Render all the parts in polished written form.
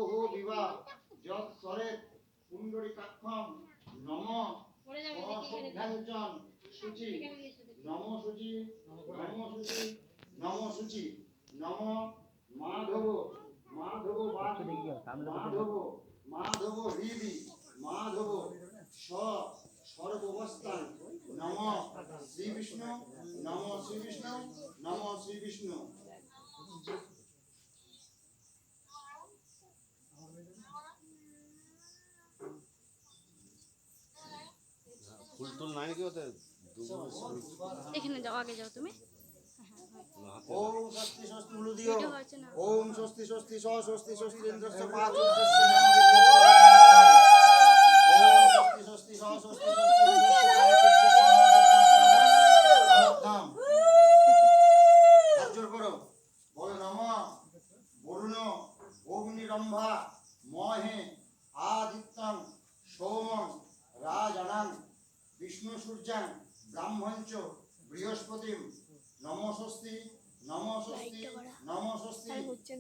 হো বিবাহ যৎ সরেত পুণ্ডরিকাক্ষম নম অসভ্যাঞ্জন শুচি নম শুচি নম শুচি নম শুচি নম মাধব মাধব বাহি মাধব মাধব হৃদি মাধব সর্বাবস্থান নম শ্রী বিষ্ণু নম শ্রী বিষ্ণু নম শ্রী বিষ্ণু। ফুল টুল নাই নাকি ওতে? এখানে যাও, আগে যাও তুমি। ওম স্বস্তি স্বস্তি উলুদিও ভিডিও হচ্ছে না। ওম স্বস্তি স্বস্তি স্বস্তি স্বস্তি ইন্দ্রস্য পাঁচ ওম স্বস্তি স্বস্তি স্বস্তি নাম হাত জোড় করো, বলো নমঃ বরুণ অগ্নিরম্ভা মহে আদিত্যং সোমং রাজনং বিষ্ণু সূর্যাং ব্রাহ্মঞ্চ বৃহস্পতিম নমস্বস্তি নমস্বস্তি নমস্বস্তি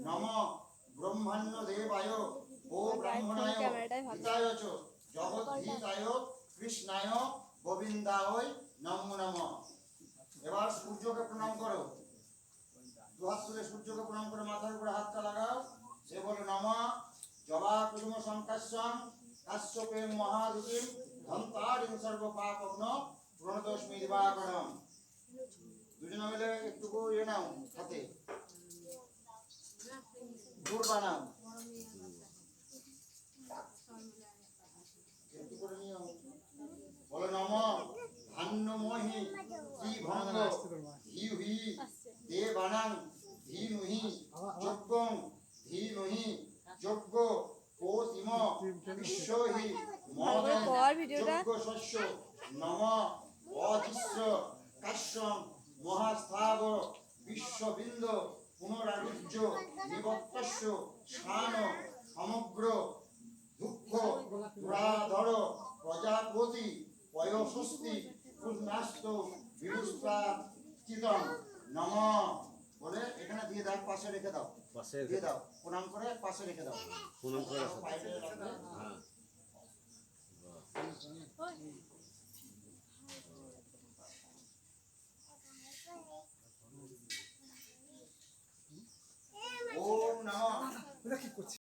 নম ব্রহ্মাণ্য দেবায় ও ব্রাহ্মণায় হিতায় চ জগদ্ধিতায় কৃষ্ণায় গোবিন্দায় নমো নমঃ। এবার সূর্যকে প্রণাম করো, দুহাত তুলে সূর্যকে প্রণাম করে মাথার উপরে হাতটা লাগাও। সে বলে নমঃ জবা কুসুম সংকাশ্যং কাশ্যপেন মহাদুতিম ধন্তারিং সর্ব পাপগ্ন প্রণতস্মি দিবাকরম। দুজনে মিলে একটু ইয়ে নাও, হাতে গুড় বানাও, একটু করে নিও। বলো নমঃ ধান্যমোহি ত্রিভঙ্গ হিহি দেবানাং ধীনুহি যজ্ঞং ধীনুহি যজ্ঞ কোতিম বিশ্বহি মদং যজ্ঞ শস্য নম অজিস্র কাশ্যং মহাস্থাব বিশ্ববিন্দ পুনরাবৃজ্য নিবত্তস্য শান সমগ্র দুঃখ পুরাধর প্রজাপতি পয়স্বস্তি পূর্ণাস্ত বিরুষ্টা চিতং নম বলে এখানে দিয়ে দাও, পাশে রেখে দাও, পাশে দিয়ে দাও, প্রণাম করে পাশে রেখে দাও, প্রণাম করে পাশে রাখবে। হ্যাঁ ওম নমঃ